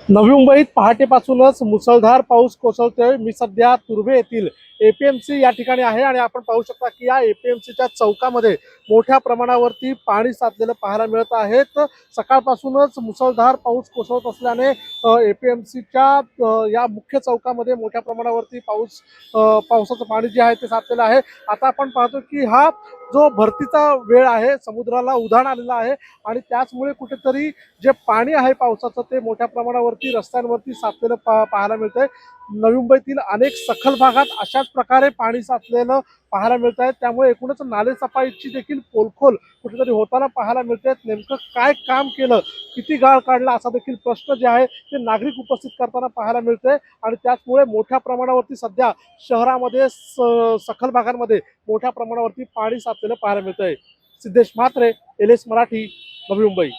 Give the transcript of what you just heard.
नवी मुंबईत पहाटेपासूनच मुसळधार पाऊस कोसळतोय। मी सध्या तुर्भे येथील एपीएमसी या ठिकाणी आहे आणि आपण पाहू शकता की या एपीएमसीच्या चौकामध्ये मोठ्या प्रमाणावरती पाणी साचलेलं पाहायला मिळत आहे। सकाळपासूनच मुसळधार पाऊस कोसळत असल्याने एपीएमसीच्या या मुख्य चौकामध्ये मोठ्या प्रमाणावरती पावसाचं पाणी जे आहे ते साचलेलं आहे। आता आपण पाहतो की हा जो भरतीचा वेळ आहे, समुद्राला उधाण आलेलं आहे आणि त्याचमुळे कुठेतरी जे पाणी आहे पावसाचं ते मोठ्या प्रमाणावरती रस्त्यांवरती साचलेलं पाहायला मिळतंय। नवी मुंबईतील अनेक सखल भागात अशाच प्रकारे पाणी साचलेलं पाहायला मिळत आहे। त्यामुळे एकूणच नालेसफाईची देखील पोलखोल कुठेतरी होताना पाहायला मिळते। नेमकं काय काम केलं, किती गाळ काढला, असा देखील प्रश्न जे आहे ते नागरिक उपस्थित करताना पाहायला मिळते आणि त्याचमुळे मोठ्या प्रमाणावरती सध्या शहरामध्ये सखल भागांमध्ये मोठ्या प्रमाणावरती पाणी साचलेलं पाहायला मिळतंय। Siddhesh Mhatre, L S Marathi, Navi Mumbai.